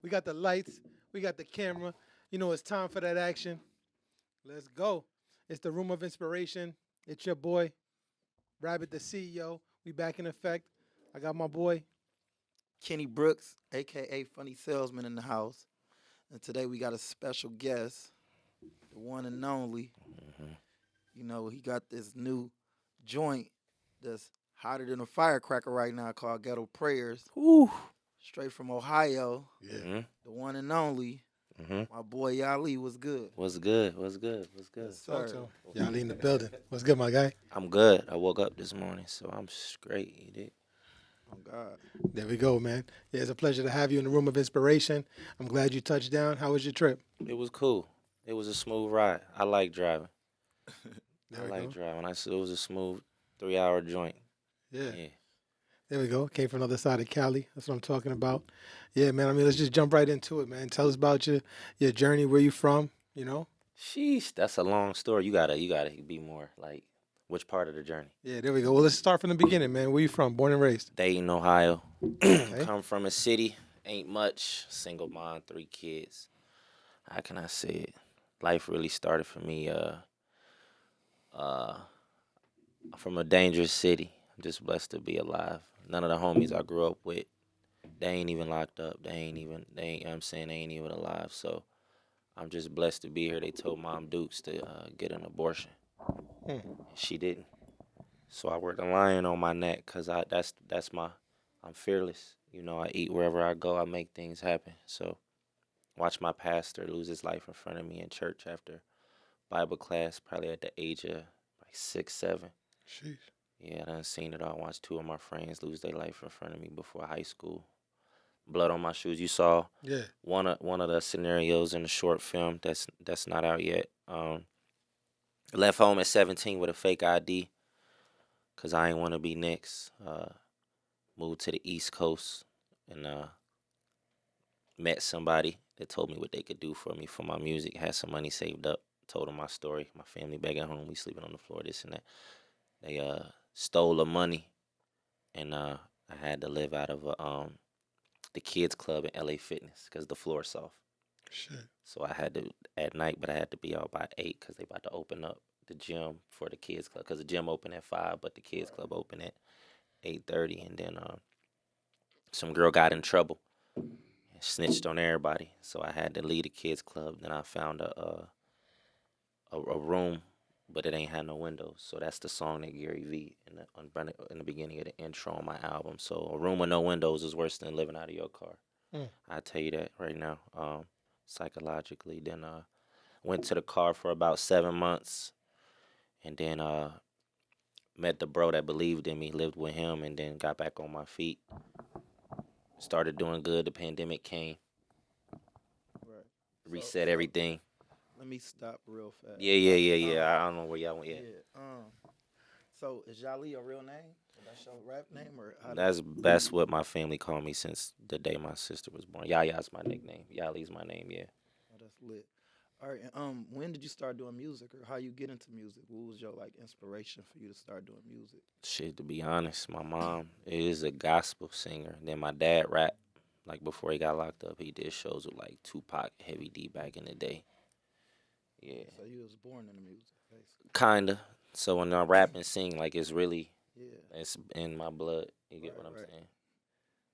We got the lights. We got the camera. You know, it's time for that action. Let's go. It's the Room of Inspiration. It's your boy, Rabbit the CEO. We back in effect. I got my boy. Kenny Brooks, aka Funny Salesman, in the house. And today we got a special guest, the one and only. Mhm. You know, he got this new joint that's hotter than a firecracker right now called Ghetto Prayers. Woo. Straight from Ohio, Yeah. Mhm. the one and only. Mhm. My boy Yali was good. What's good? What's good? What's good? Yes, Talk sir. to him. Y'all in the building. What's good, my guy? I'm good. I woke up this morning, so I'm straight. You dig? Oh God. There we go, man. Yeah, it's a pleasure to have you in the Room of Inspiration. I'm glad you touched down. How was your trip? It was cool. It was a smooth ride. I like driving. There I we like go. driving. I said it was a smooth 3 hour joint. Yeah. Yeah. There we go. Came from the other side of Cali. That's what I'm talking about. Yeah, man. I mean, let's just jump right into it, man. Tell us about your journey, where you from, you know? Sheesh, that's a long story. You gotta be more like which part of the journey? Yeah, there we go. Well, let's start from the beginning, man. Where you from? Born and raised. Dayton, Ohio. Okay. Come from a city. Ain't much. Single mom, 3 kids. How can I say it? Life really started for me. Uh, from a dangerous city. I'm just blessed to be alive. None of the homies I grew up with, they ain't even locked up. You know what I'm saying, they ain't even alive. So I'm just blessed to be here. They told Mom Dukes to get an abortion. Hmm. She didn't. So I wear the lion on my neck because that's my, I'm fearless. You know, I eat wherever I go. I make things happen. So watch my pastor lose his life in front of me in church after Bible class, probably at the age of like 6, 7. Sheesh. Yeah, I done seen it all. Watched 2 of my friends lose their life in front of me before high school. Blood on my shoes. You saw Yeah. one of the scenarios in the short film that's not out yet. Left home at 17 with a fake ID because I ain't want to be next. Moved to the East Coast and met somebody that told me what they could do for me for my music. Had some money saved up. Told them my story. My family back at home. We sleeping on the floor. This and that. They stole the money and I had to live out of the kids club in LA Fitness because the floor is soft. Shit. So I had to at night, but I had to be out by 8 because they about to open up the gym for the kids club because the gym open at 5, but the kids club open at 8:30. And then some girl got in trouble and snitched on everybody, so I had to leave the kids club. Then I found a room, but it ain't had no windows. So that's the song that Gary V in the beginning of the intro on my album. So a room with no windows is worse than living out of your car. Mm. I tell you that right now. Psychologically. Then went to the car for about 7 months, and then met the bro that believed in me. Lived with him, and then got back on my feet. Started doing good. The pandemic came, Right. reset everything. Let me stop real fast. Yeah. I don't know where y'all went Yeah. yet. So is Yali a real name? That's your rap name or how That's what my family called me since the day my sister was born. Yaya's my nickname. Yali's my name. Yeah. Oh, that's lit. All right, and when did you start doing music, or how you get into music? What was your like inspiration for you to start doing music? Shit, to be honest, my mom is a gospel singer. Then my dad rapped. Like before he got locked up, he did shows with like Tupac, Heavy D back in the day. Yeah, So you was born into music, basically. kinda. So when I rap and sing, like Yeah, it's in my blood. You get right, what I'm right. saying?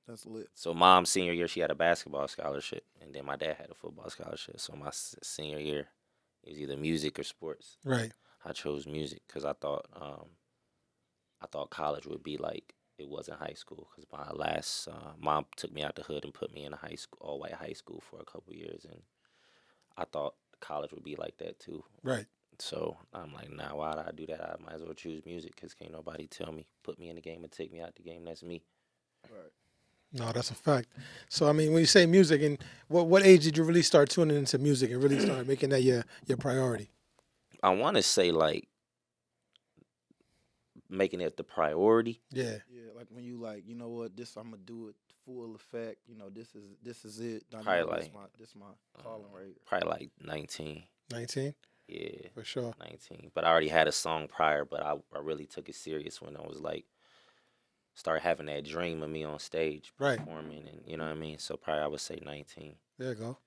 That's lit. So mom's senior year, she had a basketball scholarship, and then my dad had a football scholarship. So my senior year, it was either music or sports. Right. I chose music because I thought college would be like it was in high school. Because my last mom took me out the hood and put me in a high school, all white high school for a couple years, and I thought college would be like that too. Right. So I'm like, nah, why did I do that? I might as well choose music because can't nobody tell me, put me in the game and take me out the game. That's me. Right. No, that's a fact. So I mean, when you say music, and what age did you really start tuning into music and really start making that your priority? I want to say like making it the priority. Yeah. Yeah, like when you like, you know what, this I'm gonna do it full effect. You know, this is it. I Probably know like this my calling right here. probably like 19. 19 Yeah, for sure. 19. But I already had a song prior, but I really took it serious when I was like start having that dream of me on stage Right. performing, and you know what I mean. So probably I would say 19. There you go.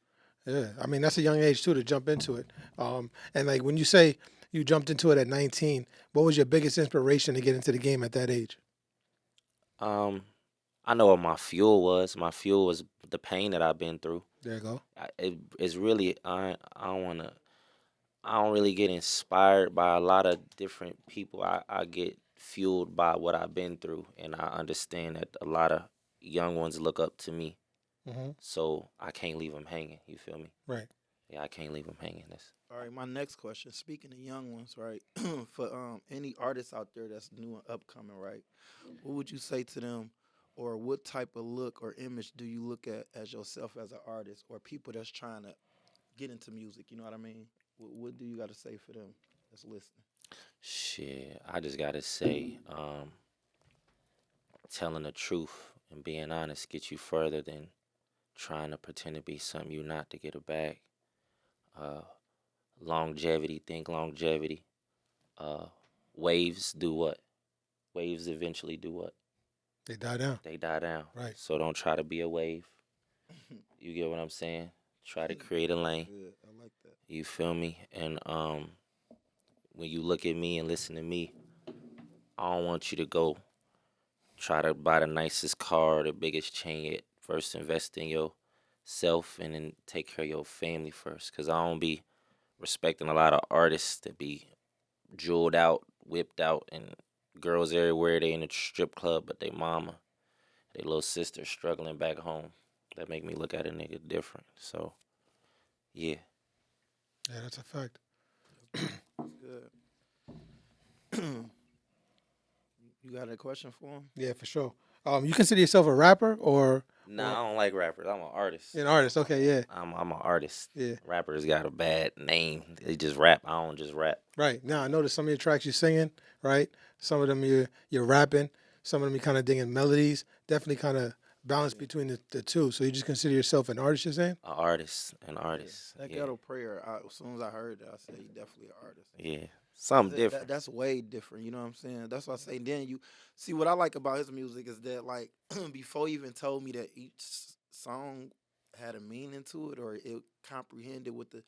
Yeah, I mean that's a young age too to jump into it. And like when you say you jumped into it at 19, what was your biggest inspiration to get into the game at that age? Um, I know what my fuel was. My fuel was the pain that I've been through. There you go. It's really I don't really get inspired by a lot of different people. I get fueled by what I've been through, and I understand that a lot of young ones look up to me. Hmm. So I can't leave them hanging. You feel me? Right. Yeah, I can't leave them hanging. That's All right, my next question. Speaking of young ones, right? For any artists out there that's new and upcoming, right? What would you say to them, or what type of look or image do you look at as yourself as an artist, or people that's trying to get into music? You know what I mean? What do you got to say for them that's listening? shit. I just gotta say, telling the truth and being honest get you further than trying to pretend to be something you're not to get a bag. Uh, longevity, think longevity. Uh, waves do what? Waves eventually do what? They die down. They die down. Right. So don't try to be a wave. You get what I'm saying? Try to create a lane. Good. I like that. You feel me? And when you look at me and listen to me, I don't want you to go try to buy the nicest car or the biggest chain yet. First, invest in yourself and then take care of your family first. Because I don't be respecting a lot of artists that be jeweled out, whipped out, and girls everywhere. They in a strip club, but they mama, they little sister struggling back home. That make me look at a nigga different. So, yeah. Yeah, that's a fact. Good. You got a question for him? Yeah, for sure. You consider yourself a rapper or Nah, I don't like rappers. I'm an artist. an artist? Okay, yeah, I'm an artist. yeah. Rappers got a bad name. They just rap. I don't just rap. Right. Now I noticed some of your tracks you're singing, right? Some of them you're rapping. Some of them you kind of digging melodies. Definitely kind of balance between the two. So you just consider yourself an artist, you're saying? An artist. That Yeah. Ghetto Prayer. As soon as I heard that, I said, "You definitely an artist." Yeah. Something different. That's way different. You know what I'm saying? That's why I say. Then you see what I like about his music is that like before he even told me that each song had a meaning to it or it comprehended with the.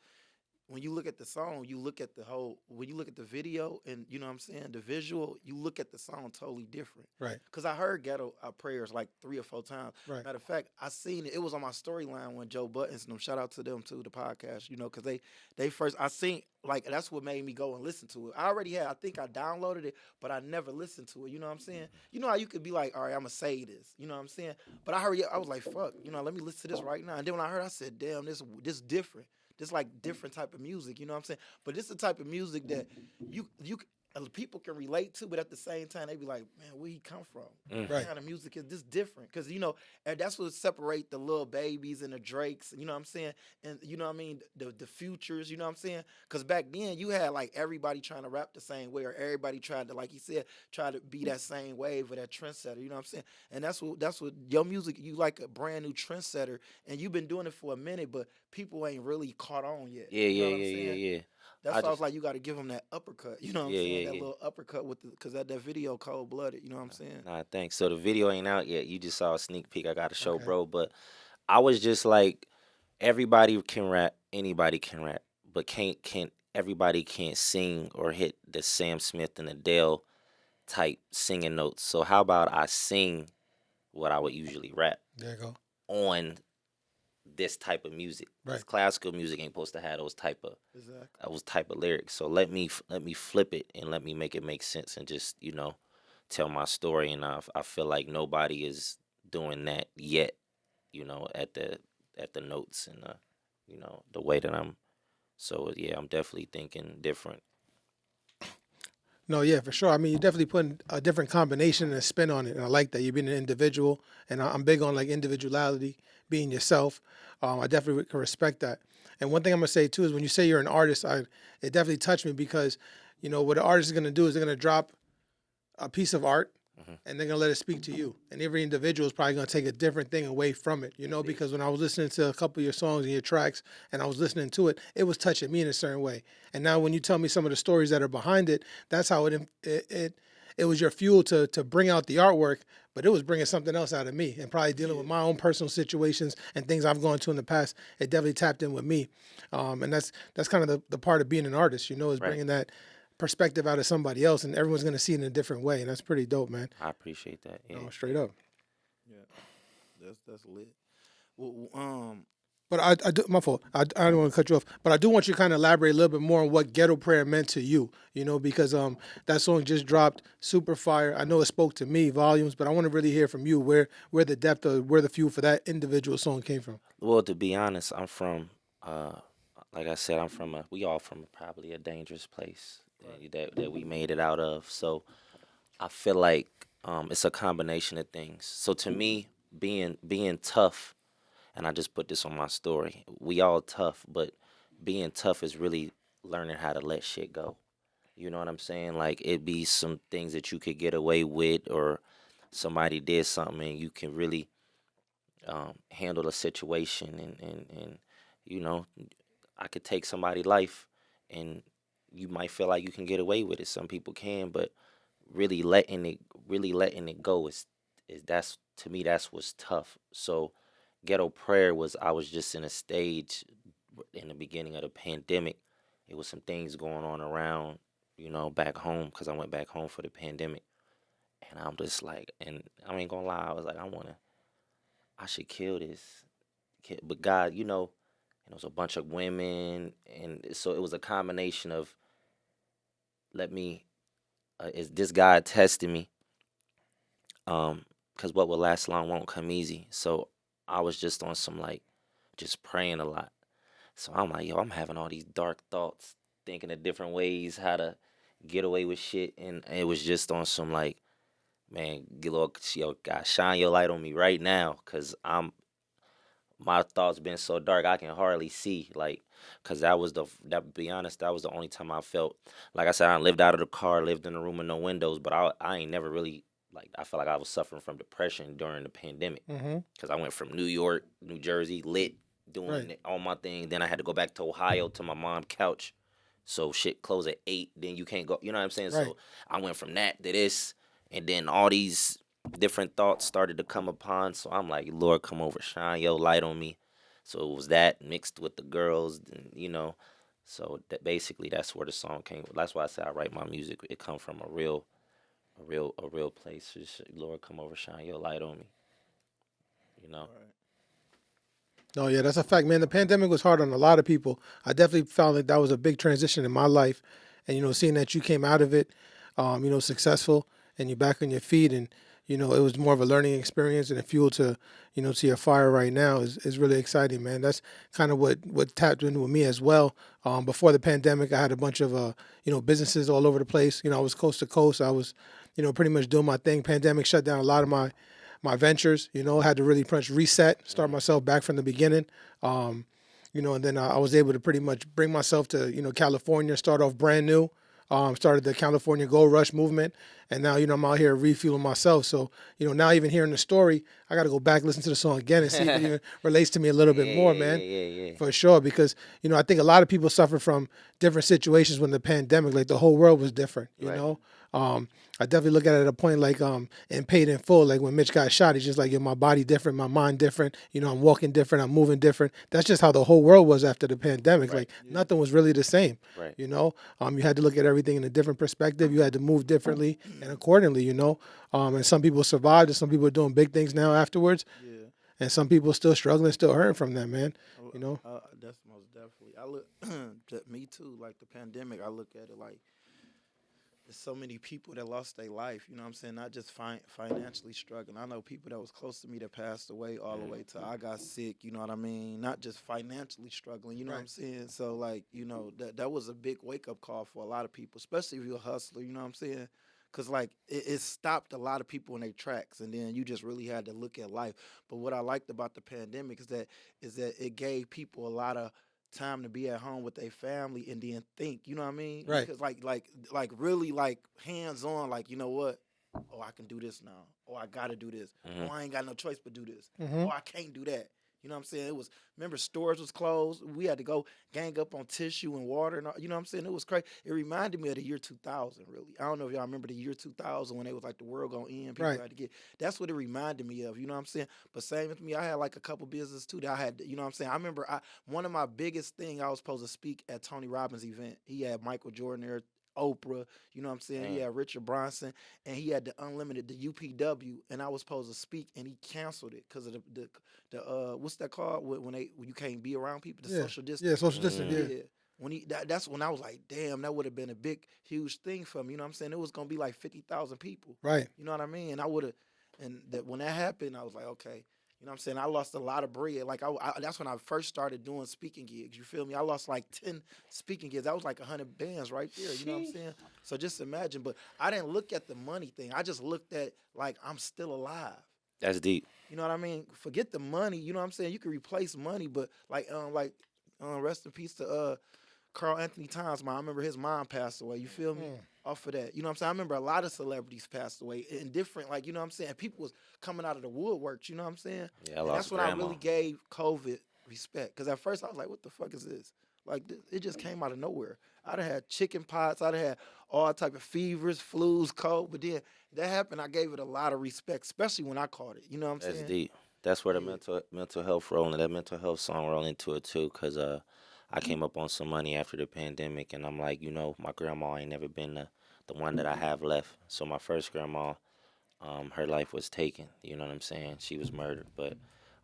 When you look at the song, you look at the whole. When you look at the video and you know what I'm saying, the visual, you look at the song totally different. Right. Cause I heard Ghetto Prayers like 3 or 4 times. Right. Matter of fact, I seen it. It was on my storyline when Joe Buttons and them. Shout out to them too, the podcast. You know, cause they first I seen like that's what made me go and listen to it. I already had. I think I downloaded it, but I never listened to it. You know what I'm saying? You know how you could be like, all right, I'ma say this. You know what I'm saying? But I heard it. I was like, fuck. You know, let me listen to this right now. And then when I heard, I said, damn, this different. This like different type of music, you know what I'm saying? But this is the type of music that you people can relate to, but at the same time they be like, man, where he come from? Mm. Right. What kind of music is this different? Because you know, and that's what separate the Lil Babies and the Drakes, you know what I'm saying? And you know what I mean, the Futures, you know what I'm saying? Because back then you had like everybody trying to rap the same way, or everybody tried to, like he said, try to be that same wave or that trendsetter, you know what I'm saying? And that's what your music, you like a brand new trendsetter, and you've been doing it for a minute, but people ain't really caught on yet. Yeah, You know yeah, what I'm yeah, saying? yeah. That's I why I was just- like, you got to give them that uppercut. You know what I'm Yeah, saying? yeah, That yeah. little uppercut with because that video cold blooded. You know what I'm saying? Nah, thanks. So the video ain't out yet. You just saw a sneak peek. I got to show, Okay. bro. But I was just like, everybody can rap. Anybody can rap. But everybody can't sing or hit the Sam Smith and Adele type singing notes. So how about I sing what I would usually rap There you go. on this type of music? 'Cause Right. classical music ain't supposed to have Exactly. those type of lyrics. So let me flip it and let me make it make sense and just tell my story. And I feel like nobody is doing that yet. At the notes and the way that I'm. So yeah, I'm definitely thinking different. No, yeah, for sure. I mean, you're definitely putting a different combination and a spin on it, and I like that. You're being an individual, and I'm big on like individuality, being yourself. I definitely can respect that. And one thing I'm gonna say too is when you say you're an artist, it definitely touched me because, what an artist is gonna do is they're gonna drop a piece of art, Mhm. and they're gonna let it speak to you. And every individual is probably gonna take a different thing away from it, because when I was listening to a couple of your songs and your tracks, and I was listening to it, it was touching me in a certain way. And now when you tell me some of the stories that are behind it, that's how it it was your fuel to bring out the artwork, but it was bringing something else out of me, and probably dealing with my own personal situations and things I've gone to in the past. It definitely tapped in with me, and that's kind of the part of being an artist, you know, is Right. bringing that perspective out of somebody else, and everyone's gonna see it in a different way, and that's pretty dope, man. I appreciate that. Yeah. No, straight up. Yeah, that's lit. Well, But I do, my fault. I don't want to cut you off, but I do want you to kind of elaborate a little bit more on what Ghetto Prayer meant to you. You know, because that song just dropped, super fire. I know it spoke to me volumes, but I want to really hear from you where the depth of where the fuel for that individual song came from. Well, to be honest, I'm from, like I said, we all from probably a dangerous place that we made it out of. So I feel like it's a combination of things. So to me, being tough, and I just put this on my story. We all tough, but being tough is really learning how to let shit go. You know what I'm saying? Like it be some things that you could get away with, or somebody did something and you can really handle the situation, and you know, I could take somebody's life and you might feel like you can get away with it. Some people can, but really letting it go is that's to me that's what's tough. So Ghetto Prayer was I was just in a stage in the beginning of the pandemic. It was some things going on around, back home, because I went back home for the pandemic. And I'm just like, and I ain't gonna lie, I was like, I should kill this. But God, and it was a bunch of women. And so it was a combination of, is this God testing me? Because what will last long won't come easy. So I was just on some, just praying a lot. So I'm like, yo, I'm having all these dark thoughts, thinking of different ways how to get away with shit. And it was just on some, man, yo, God, shine your light on me right now, because my thoughts been so dark I can hardly see, because to be honest, that was the only time I felt, like I said, I lived out of the car, lived in a room with no windows, but I ain't never really, I felt like I was suffering from depression during the pandemic, because I went from New York, New Jersey, lit, doing all my thing, then I had to go back to Ohio to my mom's couch, so shit closed at 8, then you can't go, you know what I'm saying? Right. So I went from that to this, and then all these different thoughts started to come upon. So I'm like, Lord, come over, shine your light on me. So it was that mixed with the girls, and. So that basically that's where the song came. That's why I say I write my music. It come from a real place. Just, Lord, come over, shine your light on me. No, yeah, that's a fact, man. The pandemic was hard on a lot of people. I definitely found that was a big transition in my life, and seeing that you came out of it, successful, and you're back on your feet, and it was more of a learning experience and a fuel to, to your fire right now is really exciting, man. That's kind of what tapped into with me as well. Before the pandemic, I had a bunch of businesses all over the place. I was coast to coast. I was, pretty much doing my thing. Pandemic shut down a lot of my ventures, had to really punch reset, start myself back from the beginning. And then I was able to pretty much bring myself to, California, start off brand new. Started the California Gold Rush movement, and now, I'm out here refueling myself. So, now even hearing the story, I got to go back, listen to the song again and see if it even relates to me a little bit more, man. Yeah. For sure, because, I think a lot of people suffer from different situations when the pandemic, like the whole world was different, you know? I definitely look at it at a point in Paid in Full, like when Mitch got shot, he's just like, my body different, my mind different, I'm walking different, I'm moving different. That's just how the whole world was after the pandemic. Nothing was really the same, you had to look at everything in a different perspective. You had to move differently and accordingly, and some people survived and some people are doing big things now afterwards. yeah. And some people still struggling, still hurting from that, man, That's most definitely. I look, me too. Like the pandemic, I look at it like there's so many people that lost their life. You know what I'm saying? Not just financially struggling. I know people that was close to me that passed away all the way to I got sick. You know what I mean? Not just financially struggling. You know what I'm saying? So that was a big wake up call for a lot of people, especially if you're a hustler. You know what I'm saying? Because it stopped a lot of people in their tracks, and then you just really had to look at life. But what I liked about the pandemic is that it gave people a lot of time to be at home with their family and then think. You know what I mean? Right. Because really hands on. You know what? Oh, I can do this now. Oh, I gotta do this. Mhm. Oh, I ain't got no choice but do this. Mhm. Oh, I can't do that. You know what I'm saying? It was, remember, stores was closed. We had to go gang up on tissue and water and all, you know what I'm saying? It was crazy. It reminded me of the year 2000, really. I don't know if y'all remember the year 2000 when they was like the world gonna end. People Right. had to get. That's what it reminded me of. You know what I'm saying? But same with me, I had like a couple businesses too that I had. You know what I'm saying? I remember one of my biggest thing I was supposed to speak at Tony Robbins' event. He had Michael Jordan there. Oprah, you know what I'm saying? He Mm. had Richard Bronson, and he had the Unlimited, the UPW, and I was supposed to speak, and he canceled it because of the what's that called when you can't be around people, the Yeah. social Yeah. distance. Social distance. Mm. Yeah. Yeah. When that's when I was like, damn, that would have been a big, huge thing for me. You know what I'm saying? It was gonna be like 50,000 people. Right. You know what I mean? And I would have, and that when that happened, I was like, okay. You know what I'm saying? I lost a lot of bread. Like that's when I first started doing speaking gigs. You feel me? I lost like 10 speaking gigs. That was like 100 bands right there. You know what I'm saying? So just imagine. But I didn't look at the money thing. I just looked at like I'm still alive. That's deep. You know what I mean? Forget the money. You know what I'm saying? You can replace money, but rest in peace to Carl Anthony Towns. I remember his mom passed away. You feel me? Mm. Off of that. You know what I'm saying? I remember a lot of celebrities passed away in different, like, you know what I'm saying? People was coming out of the woodworks, you know what I'm saying? Yeah, I And lost that's when grandma. I really gave COVID respect. Because at first I was like, what the fuck is this? Like, it just came out of nowhere. I'd have had chicken pots. I'd have had all type of fevers, flus, cold. But then that happened. I gave it a lot of respect, especially when I caught it. You know what I'm That's saying? deep. That's where the Yeah. mental health role and that mental health song roll into it too. Cause I came up on some money after the pandemic, and I'm like, my grandma ain't never been the one that I have left. So my first grandma, her life was taken. You know what I'm saying? She was murdered, but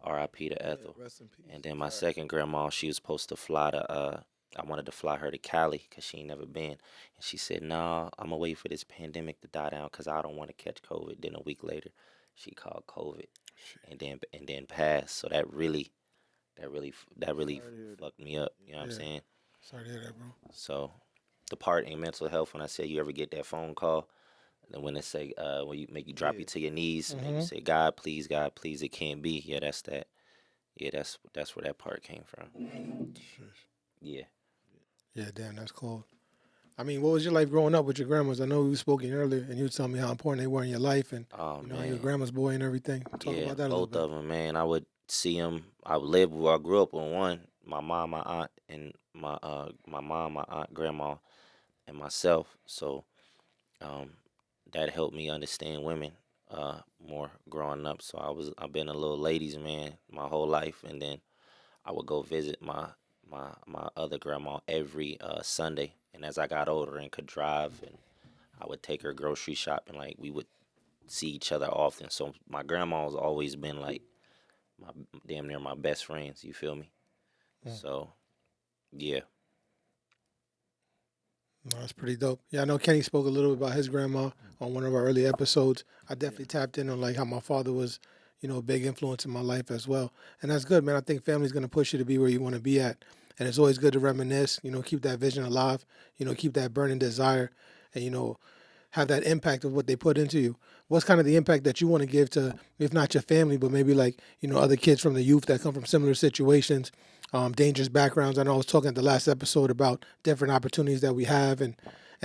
R.I.P. to Yeah. Ethel. Rest in peace. And then my Sorry. second grandma, she was supposed to fly to. I wanted to fly her to Cali because she ain't never been, and she said, "Nah, I'm gonna wait for this pandemic to die down because I don't want to catch COVID." Then a week later, she caught COVID, and then passed. So that really Sorry to hear that. fucked me up. You know what I'm Yeah. saying? Sorry to hear that, bro. So the part in mental health when I say you ever get that phone call, and when they say when you make you drop Yeah. you to your knees and you Mm-hmm. say God, please, it can't be. Yeah, that's that. Yeah, that's where that part came from. Yeah. Yeah. Damn, that's cold. I mean, what was your life growing up with your grandmas? I know we were speaking earlier, and you were telling me how important they were in your life, and Oh how your man. grandma's boy and everything. Talk Yeah, about that a little both bit. of them, man. I would see them. I would live where I grew up with one, my mom, my aunt, and my mom, my aunt, grandma, and myself. So um, that helped me understand women more growing up. So I've been a little ladies man my whole life, and then I would go visit my other grandma every Sunday. And as I got older and could drive, and I would take her grocery shopping, like we would see each other often. So my grandma's always been like my damn near my best friends. You feel me? Mm. So yeah, No, that's pretty dope. Yeah, I know Kenny spoke a little bit about his grandma on one of our early episodes. I definitely tapped in on like how my father was, a big influence in my life as well. And that's good, man. I think family's gonna push you to be where you want to be at. And it's always good to reminisce, keep that vision alive, keep that burning desire, and have that impact of what they put into you. What's kind of the impact that you want to give to, if not your family, but maybe like, other kids from the youth that come from similar situations, dangerous backgrounds. I know I was talking at the last episode about different opportunities that we have, and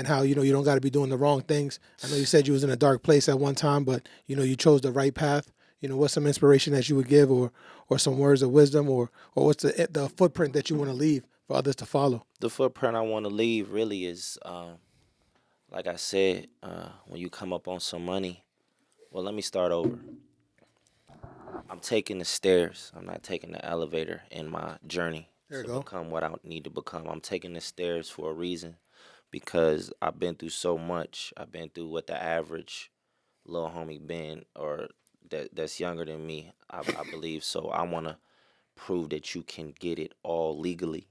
how, you don't got to be doing the wrong things. I know you said you was in a dark place at one time, but, you chose the right path. What's some inspiration that you would give, or some words of wisdom, or what's the footprint that you want to leave for others to follow? the footprint I want to leave really is, like I said, when you come up on some money. Well, let me start over. I'm taking the stairs. I'm not taking the elevator in my journey There you to go. become what I need to become. I'm taking the stairs for a reason because I've been through so much. I've been through what the average little homie been or that's younger than me, I believe. So I want to prove that you can get it all legally,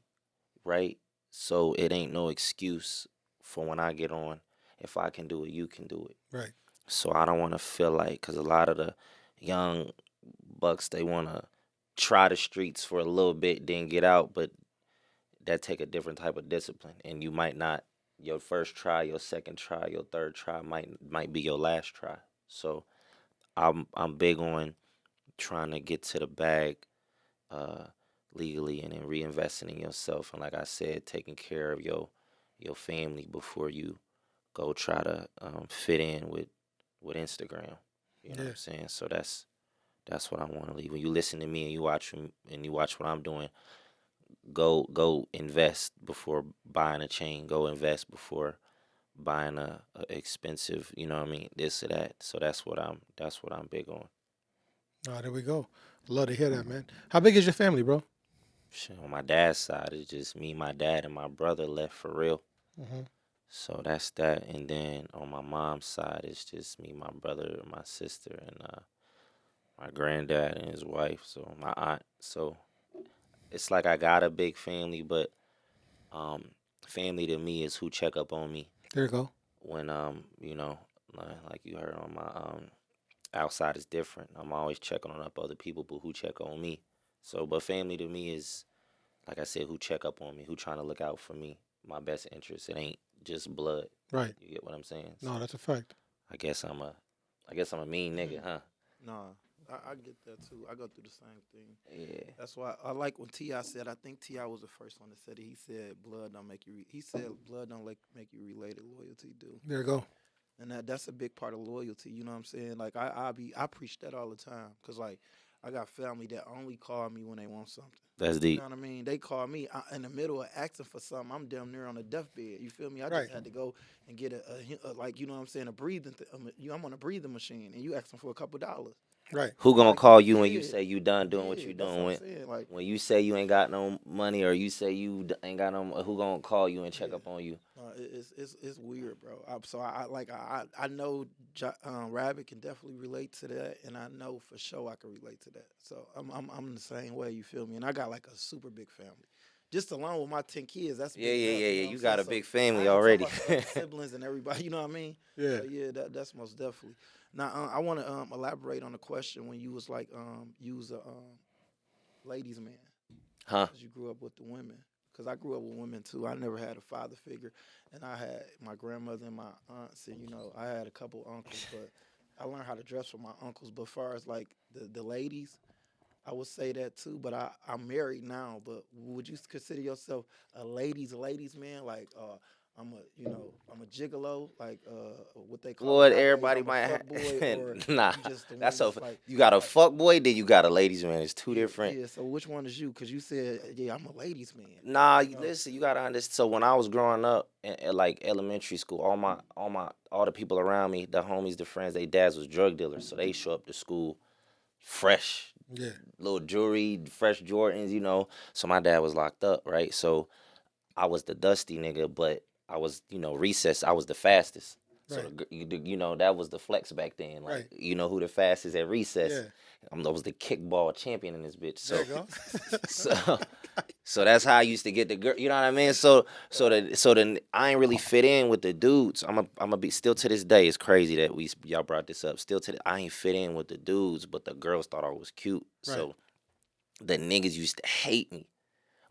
right? So it ain't no excuse for when I get on. If I can do it, you can do it. Right. So I don't want to feel like, because a lot of the young bucks, they want to try the streets for a little bit, then get out, but that take a different type of discipline. And you might not, your first try, your second try, your third try might be your last try. So I'm big on trying to get to the bag uh, legally and then reinvesting in yourself. And like I said, taking care of your family before you go try to fit in with Instagram. You know what Yeah. I'm saying? So that's That's what I want to leave. When you listen to me and you watch what I'm doing, go invest before buying a chain. Go invest before buying a expensive, you know what I mean, this or that. So that's what I'm big on. Oh, there we go. Love to hear that, man. How big is your family, bro? Shit, on my dad's side, it's just me, my dad, and my brother left for real. Mm-hmm. So that's that. And then on my mom's side, it's just me, my brother, my sister, and my granddad and his wife. So my aunt. So it's like I got a big family, but um, family to me is who check up on me There you go. when like you heard on my outside is different. I'm always checking on up other people, but who check on me. So, but family to me is, like I said, who check up on me, who trying to look out for me, my best interest. It ain't just blood. Right. You get what I'm saying? No, So that's a fact. I guess I'm a mean nigga, huh? Nah, I get that too. I go through the same thing. Yeah. That's why I like when T.I. said. I think T.I. was the first one that said it. He said blood don't make you. He said blood don't make you related. Loyalty do. There you go. And that's a big part of loyalty. You know what I'm saying? Like I preach that all the time because like I got family that only call me when they want something. That's You deep. know what I mean? They call me in the middle of asking for something. I'm damn near on a deathbed. You feel me? I Right. just had to go and get a like you know what I'm saying, a breathing. I'm on a breathing machine, and you asking for a couple dollars. Right. Who gonna Like call you when you yeah, say you done doing what yeah. you That's doing? what I'm saying. Like When you say you ain't got no money or you say ain't got no, who gonna call you and check yeah. up on you? It's weird, bro. I know Rabbit can definitely relate to that, and I know for sure I can relate to that. So I'm the same way. You feel me? And I got like a super big family. Just alone with my 10 kids, that's Yeah, big yeah, enough. yeah, You yeah. know what You I'm got saying? a So big family I ain't talking already. about the other siblings and everybody. You know what I mean? Yeah. So yeah, that's most definitely. Now I want to elaborate on the question when you was like you was a ladies man Huh? because you grew up with the women. Because I grew up with women too. I never had a father figure, and I had my grandmother and my aunts, and I had a couple uncles, but I learned how to dress from my uncles. But far as like the ladies, I would say that too. But I'm married now. But would you consider yourself a ladies man? Like I'm a gigolo, like what they call it What nowadays. everybody I'm a might fuck boy, or nah, you just the one that's so. that's like You got a like fuck boy, then you got a ladies man. It's two yeah, different. yeah. So which one is you? Because you said yeah, I'm a ladies man. Nah, You know. listen, you gotta understand. So when I was growing up in like elementary school, all the people around me, the homies, the friends, they dads was drug dealers, so they show up to school fresh, Yeah. little jewelry, fresh Jordans, So my dad was locked up, right? So I was the dusty nigga, but I was, recess. I was the fastest. So Right. that was the flex back then. Like, Right. you know who the fastest at recess? Yeah. I was the kickball champion in this bitch. There So, you go. so, so that's how I used to get the girl. You know what I mean? So then I ain't really fit in with the dudes. I'm a be still to this day. It's crazy that y'all brought this up. Still I ain't fit in with the dudes, but the girls thought I was cute. Right. So the niggas used to hate me.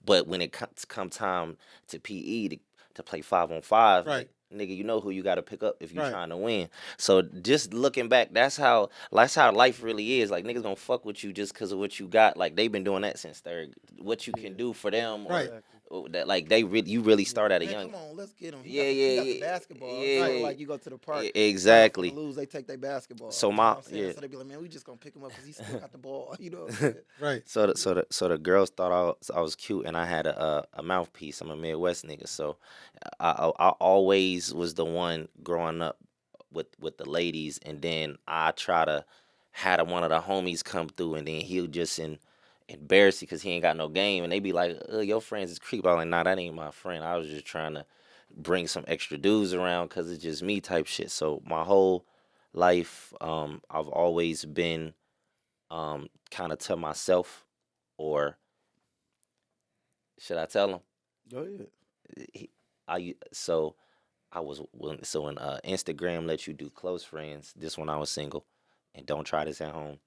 But when it come time to PE to play 5-on-5, Right. nigga, you know who you got to pick up if you Right. trying to win. So just looking back, that's how life really is. Like niggas gonna fuck with you just because of what you got. Like they been doing that since third. What you can do for them, Right. or that like you really start at a Man, young. come on, let's get him. Yeah, He got the yeah, basketball. yeah, It's sort of yeah. like you go to the park. Exactly. Finna lose, they take their basketball. So You know my what I'm saying? yeah. So they be like, man, we just gonna pick him up because he still got the ball. You know what I'm saying? Right. So the girls thought I was cute, and I had a mouthpiece. I'm a Midwest nigga, so I always was the one growing up with the ladies, and then I try to had one of the homies come through, and then he'll just embarrass you because he ain't got no game, and they be like, your friends is creep. I'm like, nah, that ain't my friend. I was just trying to bring some extra dudes around because it's just me type shit. So my whole life, I've always been kind of to myself, or should I tell him? Go ahead. So I was when Instagram lets you do close friends. This when I was single, and don't try this at home.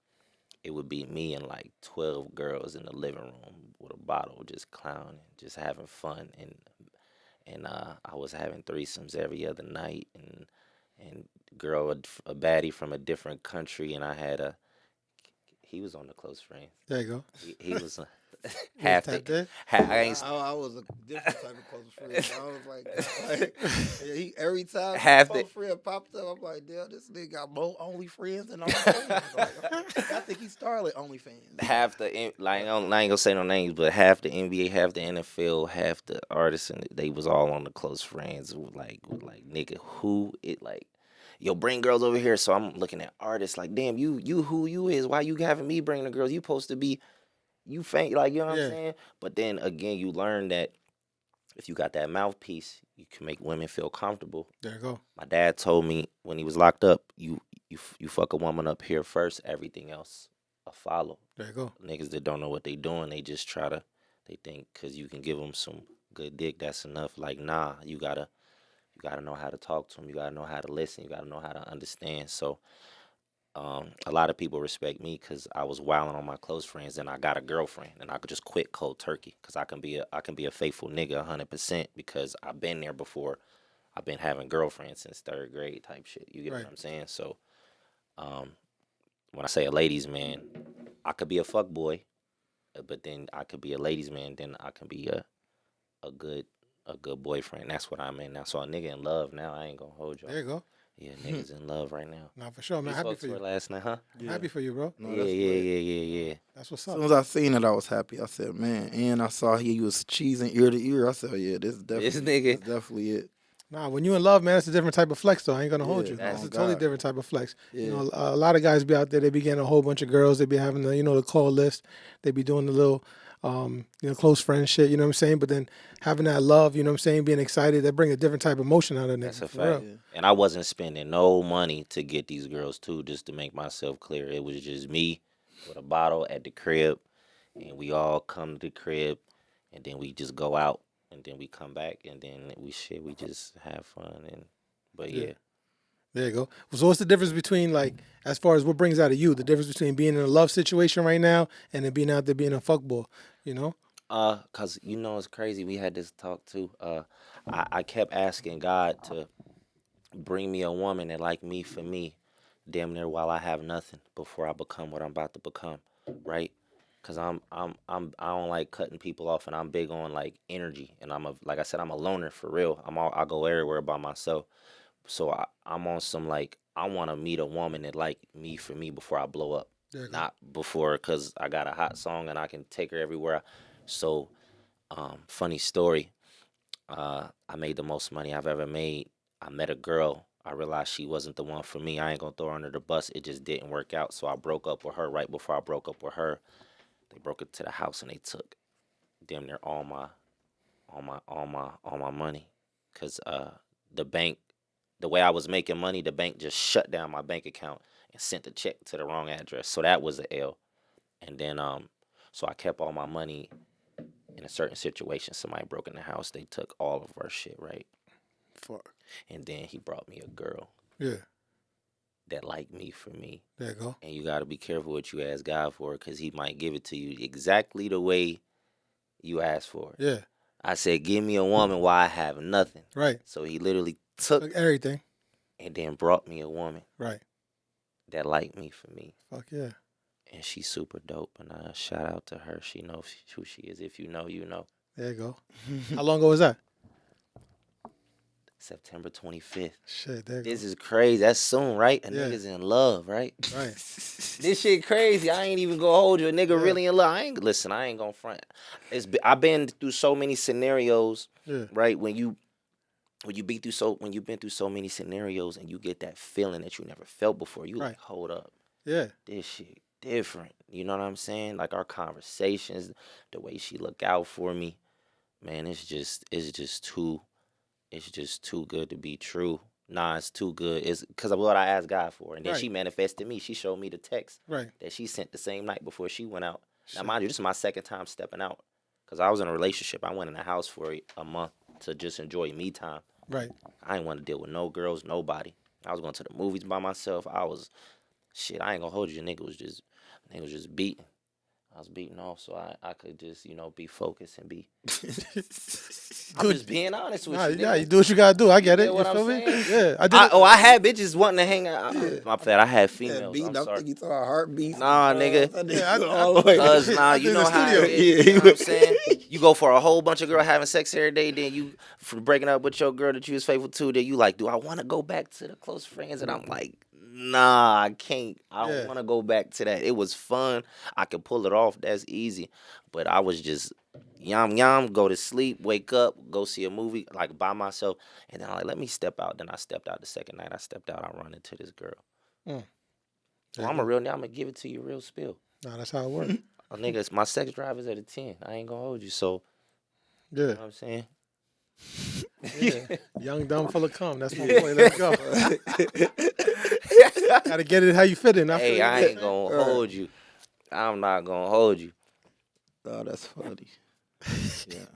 It would be me and like 12 girls in the living room with a bottle, just clowning, just having fun, and I was having threesomes every other night, and girl a baddie from a different country, and I had he was on the close friends. There you go. He was half tapped the in? I ain't I was a different type of close friend. I was like yeah, every time half my the friend popped up, I'm like, damn, this nigga got more OnlyFriends than OnlyFans. Like, I think he started OnlyFans. half the like I ain't gonna say no names, but half the NBA, half the NFL, half the artists, and they was all on the close friends with like nigga who it like. Yo, bring girls over here. So I'm looking at artists like, damn, you who you is? Why you having me bring the girls? You supposed to be you faint, like, you know what Yeah. I'm saying? But then again, you learn that if you got that mouthpiece, you can make women feel comfortable. There you go. My dad told me when he was locked up, you fuck a woman up here first, everything else will follow. There you go. Niggas that don't know what they doing, they just they think because you can give them some good dick, that's enough. Like, nah, you gotta know how to talk to them. You gotta know how to listen. You gotta know how to understand. So, a lot of people respect me because I was wilding on my close friends, and I got a girlfriend, and I could just quit cold turkey because I can be a faithful nigga 100% because I've been there before. I've been having girlfriends since third grade type shit. You get Right. what I'm saying? So, when I say a ladies man, I could be a fuck boy, but then I could be a ladies man. Then I can be a good boyfriend. That's what I'm in now. So a nigga in love now. I ain't gonna hold y'all. There you go. Yeah, niggas in love right now. Nah, for sure. I'm You happy spoke for to her you. last night, huh? I'm happy for you, bro. No, Yeah, that's lit. yeah. That's what's As up. soon as I seen it, I was happy. I said, man, and I saw he was cheesing ear to ear. I said, oh, yeah, this nigga. definitely it. Nah, when you in love, man, it's a different type of flex, though. I ain't gonna hold Yeah, you. that's- It's a oh, totally God. different type of flex. Yeah. You know, a lot of guys be out there. They be getting a whole bunch of girls. They be having the, the call list. They be doing the little, close friend shit. You know what I'm saying? But then having that love, you know what I'm saying, being excited, that bring a different type of emotion out of niggas. That's a for fact. real. Yeah. And I wasn't spending no money to get these girls too, just to make myself clear. It was just me with a bottle at the crib, and we all come to the crib, and then we just go out, and then we come back, and then we just have fun. But Yeah. yeah. There you go. So what's the difference between, like, as far as what brings out of you, the difference between being in a love situation right now and then being out there being a fuckboy, you know? Cause it's crazy. We had this talk too. I kept asking God to bring me a woman that like me for me, damn near while I have nothing before I become what I'm about to become, right? Cause I don't like cutting people off, and I'm big on like energy, and like I said, I'm a loner for real. I go everywhere by myself, so I'm on some like I want to meet a woman that like me for me before I blow up, There you go. not before, cause I got a hot song and I can take her everywhere. So, funny story. I made the most money I've ever made. I met a girl. I realized she wasn't the one for me. I ain't gonna throw her under the bus. It just didn't work out. So I broke up with her. Right before I broke up with her, they broke into the house and they took damn near all my money. Cause the bank, the way I was making money, the bank just shut down my bank account and sent the check to the wrong address. So that was a L. And then so I kept all my money in a certain situation. Somebody broke in the house. They took all of our shit, right? Fuck. And then he brought me a girl Yeah. that liked me for me. There you go. And you got to be careful what you ask God for, because he might give it to you exactly the way you asked for it. Yeah. I said, give me a woman while I have nothing. Right. So he literally took Like everything. and then brought me a woman Right. that liked me for me. Fuck yeah. And she's super dope. And shout out to her. She knows who she is. If you know, you know. There you go. How long ago was that? September 25th. Shit, there you This is crazy. That's soon, right? A Yeah. nigga's in love, right? go. Right. This shit crazy. I ain't even gonna hold you. A nigga Yeah. really in love. I ain't gonna front. I've been through so many scenarios, Yeah. right? When you've been through so many scenarios and you get that feeling that you never felt before, you Right. like, hold up, Yeah. this shit different. You know what I'm saying? Like our conversations, the way she look out for me, man, it's just too good to be true. Nah, it's too good. It's because of what I asked God for. And then Right. she manifested me. She showed me the text Right. that she sent the same night before she went out. Now, Shit. mind you, this is my second time stepping out. Because I was in a relationship. I went in the house for a month to just enjoy me time. Right. I didn't want to deal with no girls, nobody. I was going to the movies by myself. I ain't gonna hold you. Nigga was just beating. I was beating off, so I could just, be focused and be. I'm Dude, just being honest with nah, you, yeah, nigga. you do what you gotta do. I get You it. get You what I'm feel me? saying? Yeah, I did it. I had bitches wanting to hang out. Yeah. My bad. I had Yeah, females. beat. I'm I'm sorry. thinking you talking about heartbeats. Nah, nigga. Yeah, all the way. Cause nah, I you did know the how studio. it is. You know what I'm saying? You go for a whole bunch of girls having sex every day, then you for breaking up with your girl that you was faithful to, then you like, do I want to go back to the close friends? And I'm like, nah, I can't. I don't Yeah. want to go back to that. It was fun. I could pull it off. That's easy. But I was just yum, go to sleep, wake up, go see a movie like by myself, and then I'm like, let me step out. Then I stepped out the second night. I stepped out. I run into this girl. Mm. Well, I'm a real nigga. I'm gonna give it to you real spill. Nah, that's how it works. A nigga, my sex drive is at a 10. I ain't gonna hold you. So, you Yeah. know what I'm saying? Yeah. Young, dumb, full of cum. That's my boy. Let's go. Gotta get it how you fit in. I feel Hey, you. I ain't gonna hold you. I'm not gonna hold you. Oh, that's funny. Yeah.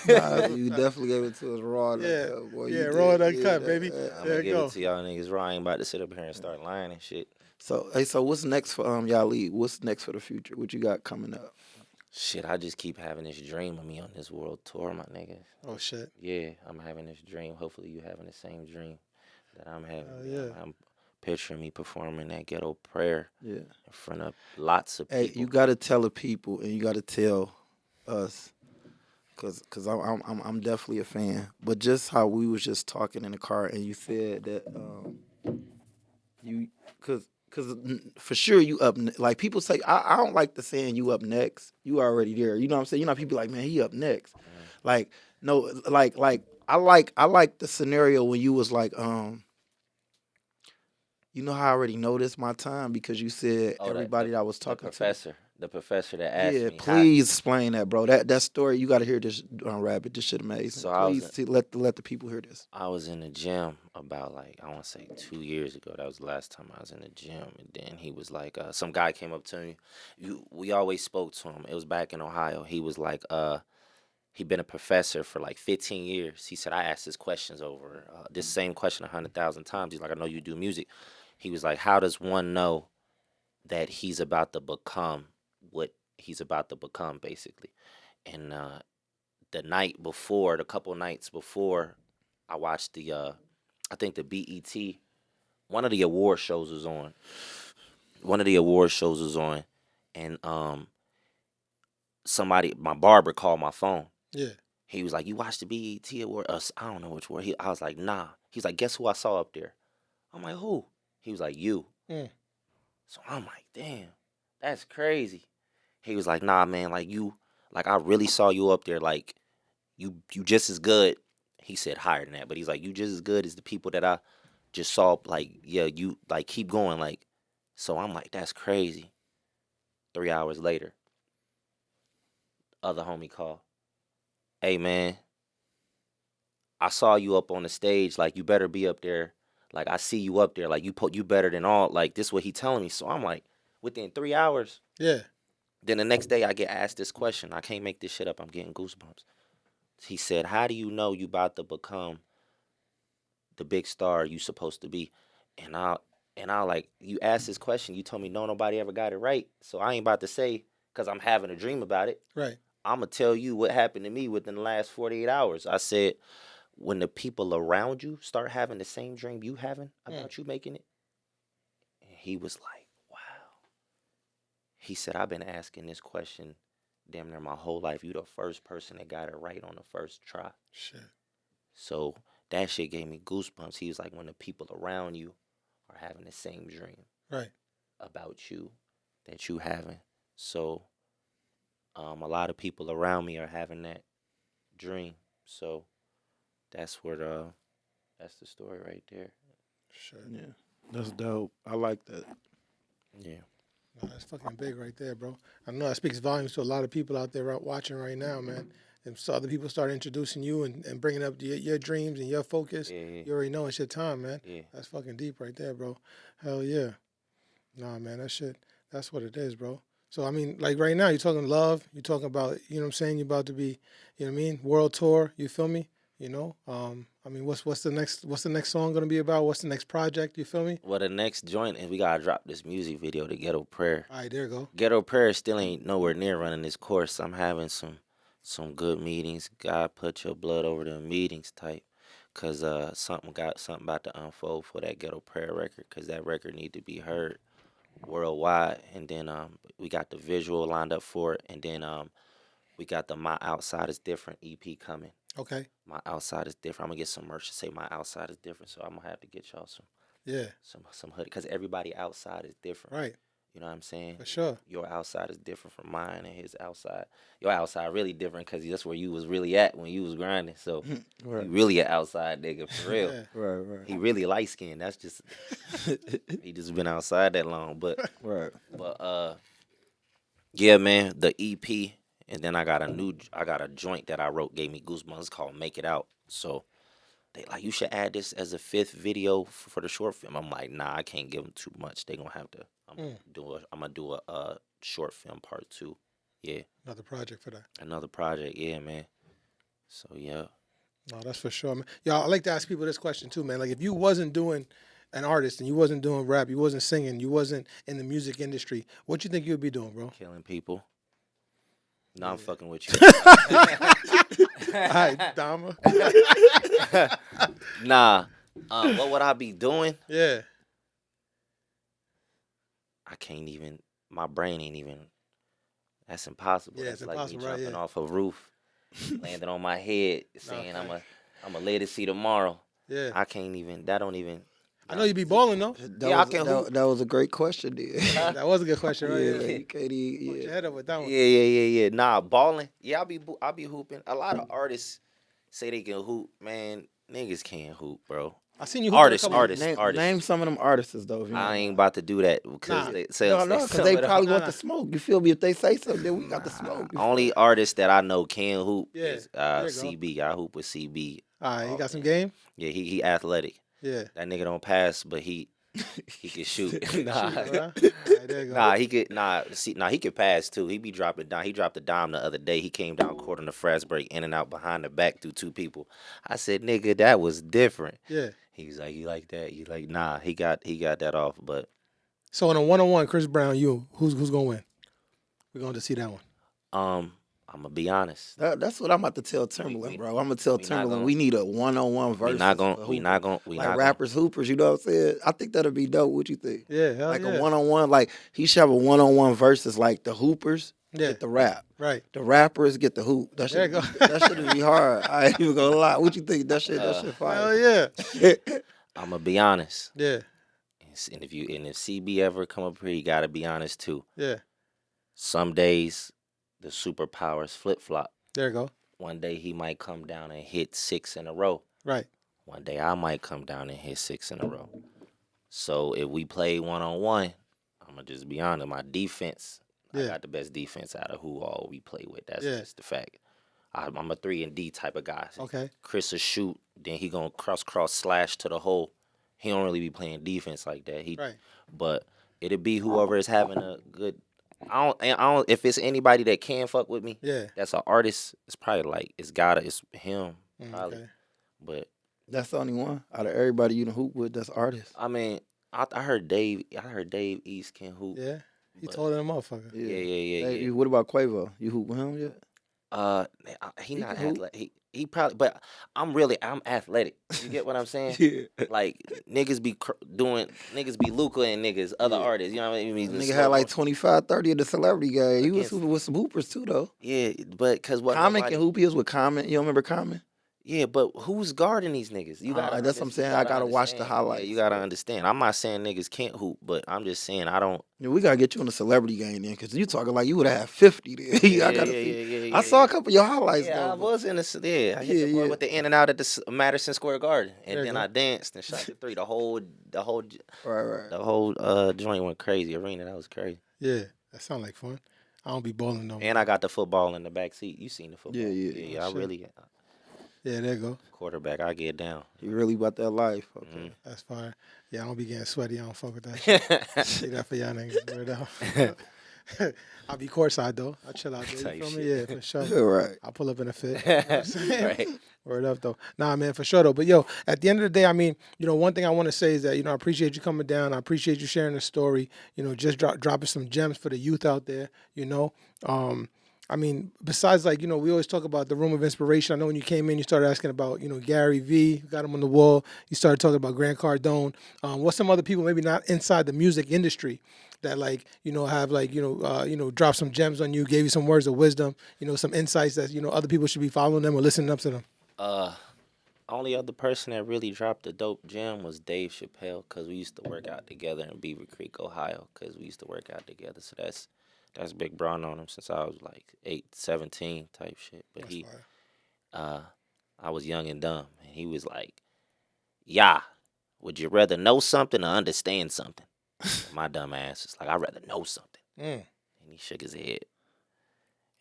Nah, you definitely gave it to us raw. And Yeah. uncut, boy. Yeah, You raw did. and uncut, baby. I'm There gonna you give go. it to y'all niggas raw. I ain't about to sit up here and start lying and shit. So, hey, so what's next for Yalee? What's next for the future? What you got coming up? Shit, I just keep having this dream of me on this world tour, my nigga. Oh shit. Yeah, I'm having this dream. Hopefully, you having the same dream that I'm having. Yeah. I'm picturing me performing that Ghetto Prayer Yeah. in front of lots of Hey, people. you gotta tell the people, and you gotta tell us, cause I'm definitely a fan. But just how we was just talking in the car, and you said that you, cause for sure you up. Like people say, I don't like the saying you up next. You already there. You know what I'm saying? You know, people like, man, he up next. Like no, like I like the scenario when you was like you know how I already know this my time because you said everybody that I was talking the professor that to. asked Yeah, me. please explain that, bro. That story you got to hear this, Rabbit. This shit amazing. So I was Please let the people hear this. I was in the gym about like I want to say 2 years ago. That was the last time I was in the gym, and then he was like, some guy came up to me. We always spoke to him. It was back in Ohio. He was like, he been a professor for like 15 years. He said I asked his questions over this same question 100,000 times. He's like, I know you do music. He was like, how does one know that he's about to become what he's about to become, basically? And the couple nights before, I watched I think the BET, one of the award shows was on. And my barber called my phone. Yeah. He was like, "You watched the BET award?" I don't know which award. I was like, "Nah." He's like, "Guess who I saw up there?" I'm like, "Who?" He was like, "You." Mm. So I'm like, "Damn, that's crazy." He was like, "Nah, man, like I really saw you up there. Like, you just as good." He said higher than that, but he's like, "You just as good as the people that I just saw." Like, yeah, you like keep going. Like, so I'm like, "That's crazy." 3 hours later, other homie call. "Hey, man, I saw you up on the stage. Like, you better be up there. Like, I see you up there. Like, you better than all." Like, this is what he telling me. So I'm like, within 3 hours. Yeah. Then the next day I get asked this question. I can't make this shit up. I'm getting goosebumps. He said, "How do you know you about to become the big star you supposed to be?" And I like, you asked this question. You told me no nobody ever got it right. So I ain't about to say because I'm having a dream about it. Right. I'm gonna tell you what happened to me within the last 48 hours. I said, when the people around you start having the same dream you having about you making it, and he was like, wow. He said, I've been asking this question damn near my whole life. You the first person that got it right on the first try. Shit. So that shit gave me goosebumps. He was like, when the people around you are having the same dream Right. about you that you having. So a lot of people around me are having that dream. So that's that's the story right there. Shit. Yeah, that's dope. I like that. Yeah. No, that's fucking big right there, bro. I know that speaks volumes to a lot of people out there out watching right now, man. And so other people start introducing you and bringing up your dreams and your focus. Yeah. You already know it's your time, man. Yeah. That's fucking deep right there, bro. Hell yeah. Nah, man, that shit, that's what it is, bro. So, I mean, like right now, you're talking love. You're talking about, you know what I'm saying? You're about to be, you know what I mean? World tour, you feel me? You know, I mean, what's the next song gonna be about? What's the next project? You feel me? Well, the next joint is we gotta drop this music video, the Ghetto Prayer. All right, there you go. Ghetto Prayer still ain't nowhere near running this course. I'm having some good meetings. God put your blood over the meetings type. Cause something about to unfold for that Ghetto Prayer record. Cause that record need to be heard worldwide. And then we got the visual lined up for it. And then we got the My Outside is Different EP coming. Okay. My Outside is Different. I'm gonna get some merch to say My Outside is Different. So I'm gonna have to get y'all some hoodie. Cause everybody outside is different. Right. You know what I'm saying? For sure. Your outside is different from mine, and his outside. Your outside really different because that's where you was really at when you was grinding. So Right. you really an outside nigga for real. Yeah. Right. He really light skinned. That's just he just been outside that long. But yeah, man, the EP, and then I got a joint that I wrote, gave me goosebumps. It's called Make It Out. So they like, you should add this as a 5th video for the short film. I'm like, nah, I can't give them too much. They gonna have to. I'm gonna do a short film part 2. Yeah. Another project for that. Another project. Yeah, man. So yeah. No, that's for sure, man. Y'all, I like to ask people this question too, man. Like, if you wasn't doing an artist and you wasn't doing rap, you wasn't singing, you wasn't in the music industry, what you think you would be doing, bro? Killing people. No, I'm fucking with you. All right, Dama. Nah. What would I be doing? Yeah. I can't even. My brain ain't even. That's impossible. Yeah, That's it's like impossible, me right, jumping yeah. off a roof, landing on my head, saying fact. I'm a lay to see tomorrow. Yeah. I can't even. That don't even. I know you be balling though. Yeah, I can hoop. That was a great question, dude. That was a good question, right? Yeah, Yeah. you can't Put your even. head up with that one. Yeah. Nah, balling. Yeah, I'll be hooping. A lot of artists say they can hoop. Man, niggas can't hoop, bro. I seen you hooping Artists, a couple artists. Name some of them artists though. If you I know. ain't about to do that because Nah. they Because they probably want the smoke. You feel me? If they say something, then we got the smoke. Only artist that I know can hoop Yeah, is there you go. CB. I hoop with CB. All right, you got some game? Yeah, he athletic. Yeah. That nigga don't pass, but he can shoot. Nah. Shoot, bro. All right, there you go. He could pass too. He be dropping down. He dropped a dime the other day. He came down court on the fast break, in and out behind the back through 2 people. I said, nigga, that was different. Yeah. He was like, you like that? You like, nah, he got that off. But So in a 1-on-1, Chris Brown, who's gonna win? We're going to see that one. I'm gonna be honest. That's what I'm about to tell Timberland, bro. I'm gonna tell we not Timberland gonna- we need a 1-on-1 versus. We not gonna like rappers, hoopers. You know what I'm saying? I think that'd be dope. What you think? Yeah, hell Like yeah. a 1-on-1. Like he should have a 1-on-1 versus like the hoopers Yeah. get the rap. Right. The rappers get the hoop. That There should you go. that should be hard. I ain't even gonna lie. What you think? That shit Hell fire. yeah. I'm gonna be honest. Yeah. And if CB ever come up here, you gotta be honest too. Yeah. Some days the superpowers flip flop. There you go. One day he might come down and hit 6 in a row. Right. One day I might come down and hit 6 in a row. So if we play 1-on-1, I'm gonna just be honest. My defense, I Yeah. got the best defense out of who all we play with. That's Yeah. just the fact. I'm a 3-and-D type of guy. Okay. Chris will shoot, then he gonna cross slash to the hole. He don't really be playing defense like that. Right. But it'll be whoever is having a good. I don't. If it's anybody that can fuck with me, Yeah. that's an artist. It's probably like it's him. Probably. Okay. But That's the only one out of everybody you done hoop with. That's artist. I mean, I heard Dave. I heard Dave East can hoop. Yeah. He But- told that motherfucker. Yeah. Hey, what about Quavo? You hoop with him yet? He He not can hoop. athletic. He probably, but I'm athletic. You get what I'm saying? Yeah. Like niggas be Luca and niggas, other Yeah. artists. You know what I mean? Nigga had like 25, 30 in the celebrity game. He was Against- hooping with some hoopers too, though. Yeah, but cause what? Common nobody- can hoop. He was with Common. You don't remember Common? Yeah, but who's guarding these niggas? You Alright, gotta. that's what I'm saying. I gotta watch the understand. highlights. Yeah, you gotta understand. I'm not saying niggas can't hoop, but I'm just saying I don't. Yeah, we gotta get you in the celebrity game then, cause you talking like you would have 50 there. I gotta see. I saw a couple of your highlights Yeah, I though. was in the. Yeah, I hit the boy Yeah. with the in and out at the Madison Square Garden, There and you then go. I danced and shot the 3. The whole Right. joint went crazy. Arena, that was crazy. Yeah. That sound like fun. I don't be balling no more. And I got the football in the back seat. You seen the football? Yeah. I Shit. really Yeah, there you go. quarterback. I get down. You really about that life. Okay. Mhm. That's fire. Yeah, I don't be getting sweaty. I don't fuck with that shit. Say that for y'all niggas. Word out. I'll be courtside though. I'll chill out there. Type You feel me? shit. Yeah, for sure. Right. I'll pull up in a fit. You know what I'm saying? Right. Word up though. Nah, man, for sure though. But yo, at the end of the day, I mean, one thing I want to say is that I appreciate you coming down. I appreciate you sharing the story. Just dropping some gems for the youth out there. I mean, besides we always talk about the room of inspiration. I know when you came in, you started asking about Gary V. Got him on the wall. You started talking about Grant Cardone. What's some other people maybe not inside the music industry that have dropped some gems on you, gave you some words of wisdom, some insights that other people should be following them or listening up to them. Only other person that really dropped a dope gem was Dave Chappelle, because we used to work out together in Beaver Creek, Ohio, because we used to work out together. So that's big brawn on him since I was like 17 type shit. But That's fire. I was young and dumb, and he was like, "Yeah, would you rather know something or understand something?" My dumb ass is like, "I'd rather know something." And he shook his head,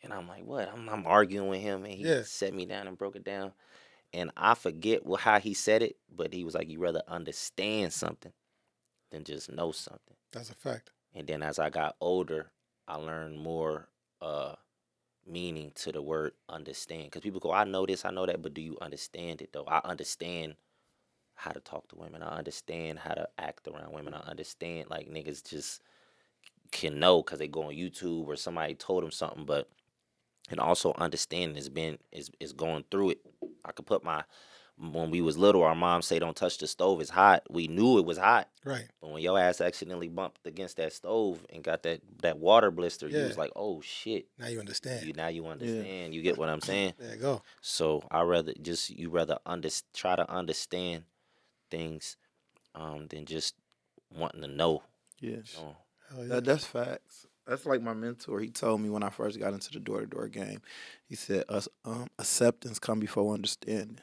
and I'm like, "What?" I'm arguing with him, and he set me down and broke it down. And I forget how he said it, but he was like, "You rather understand something than just know something." That's a fact. And then as I got older, I learned more meaning to the word understand. Because people go, "I know this, I know that," but do you understand it, though? I understand how to talk to women. I understand how to act around women. I understand, like, niggas just can know because they go on YouTube or somebody told them something, but and also understanding is going through it. I could put when we was little, our mom say don't touch the stove, it's hot. We knew it was hot. Right. But when your ass accidentally bumped against that stove and got that water blister, you Yeah. was like, "Oh shit." Now you understand. Now you understand. You get what I'm saying? There you go. So you rather try to understand things than just wanting to know. Yes. You know? Hell yeah. That's facts. That's like my mentor. He told me when I first got into the door-to-door game. He said, acceptance come before understanding.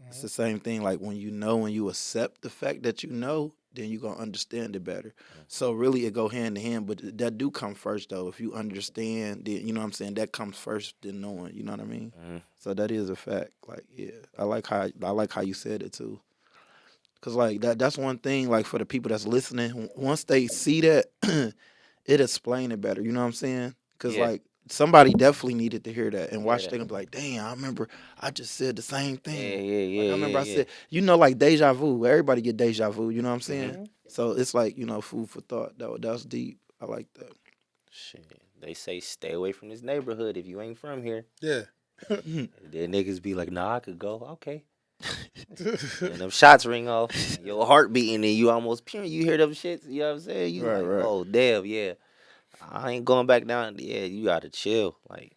It's the same thing. Like when you accept the fact that you know, then you're going to understand it better. So really it go hand in hand, but that do come first though. If you understand, then, you know what I'm saying, that comes first than knowing, you know what I mean? So that is a fact. Like, yeah, I like how you said it too. Cause like that's one thing, like for the people that's listening, once they see that, it explain it better. You know what I'm saying? Cause like somebody definitely needed to hear that and watch. They gonna be like, "Damn, I remember I just said the same thing." Yeah. Like, I remember I said, like deja vu. Everybody get deja vu. You know what I'm saying? So it's like food for thought. That's deep. I like that. Shit, they say stay away from this neighborhood if you ain't from here. Yeah. Then niggas be like, "Nah, I could go." Okay. And them shots ring off, your heart beating, and you almost peering. You hear them shits, you know what I'm saying? You Right, right. "Oh, damn, yeah. I ain't going back down." Yeah, you gotta chill. Like,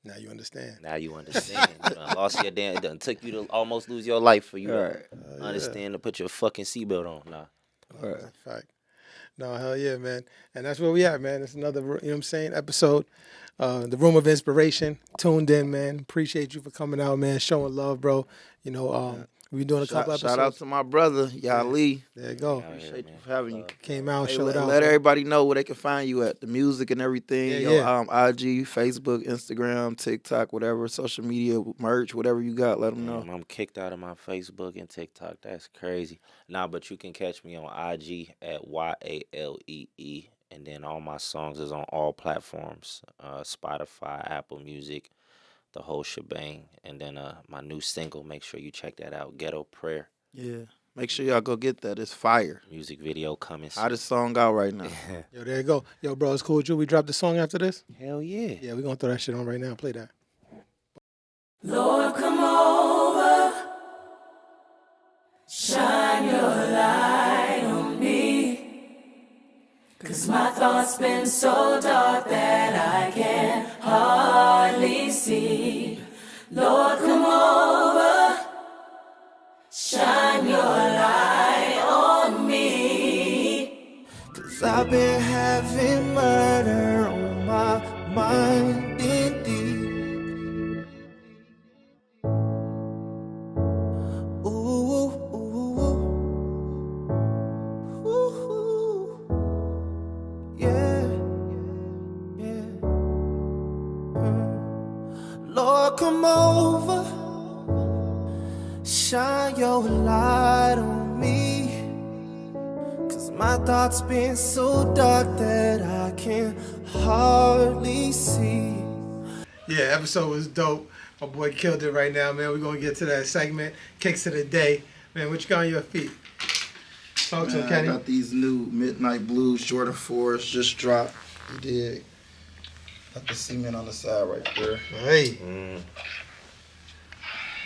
Now you understand. you done lost your damn, it done took you to almost lose your life for you to understand to put your fucking seatbelt on. Nah. That's a fact. No, hell yeah, man. And that's where we at, man. It's another, you know what I'm saying, episode. The Room of Inspiration. Tuned in, man. Appreciate you for coming out, man. Showing love, bro. We've been doing a couple episodes. Shout out to my brother, Yali. There you go. Appreciate you for having you. Came out, Hey, showed out. let everybody know where they can find you at, the music and everything. Yeah, IG, Facebook, Instagram, TikTok, whatever, social media, merch, whatever you got, let them know. I'm kicked out of my Facebook and TikTok. That's crazy. Nah, but you can catch me on IG at YALEE. And then all my songs is on all platforms, Spotify, Apple Music, the whole shebang. And then my new single, make sure you check that out, Ghetto Prayer. Yeah. Make sure y'all go get that. It's fire. Music video coming soon. Hottest song out right now. Yo, there you go. Yo, bro, it's cool with you. We dropped the song after this? Hell yeah. Yeah, we're going to throw that shit on right now. Play that. Lord, come over, shine your light on me, 'cause my thoughts been so dark that I can hardly see. Lord, come over, shine your light on me. 'Cause I've been having murder on my mind indeed. Ooh, ooh, ooh, ooh, yeah, yeah. Lord, come over, shine your light on me, 'cause My thoughts been so dark that I can hardly see. Yeah, episode was dope. My boy killed it right now, man. We're going to get to that segment. Kicks of the day. Man, what you got on your feet? Talk to him, I Kenny. got these new Midnight Blues Jordan 4s just dropped. You dig? Got the cement on the side right there. Hey.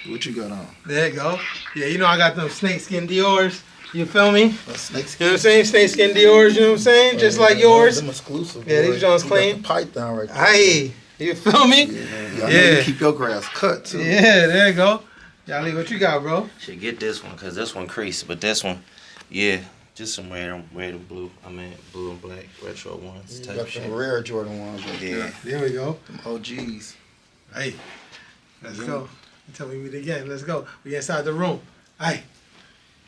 What you got on? There you go. Yeah, you know I got them snakeskin Dior's. You feel me? Snakeskin. You know what I'm saying? Snakeskin Dior's, you know what I'm saying? Just like yours. Them exclusive. Yeah, boy. these Jones You clean. got the Python right there. Hey, you feel me? Yeah. I know you keep your grass cut too. Yeah, there you go. Yali, what you got, bro? Should get this one because this one creased, but this one, yeah, just some red and blue. I mean, blue and black retro ones. You Type got shit. the rare Jordan ones right Yeah. there. There we go. Them OGs. Hey, let's go. Until we meet again. Let's go. We inside the room. Hey.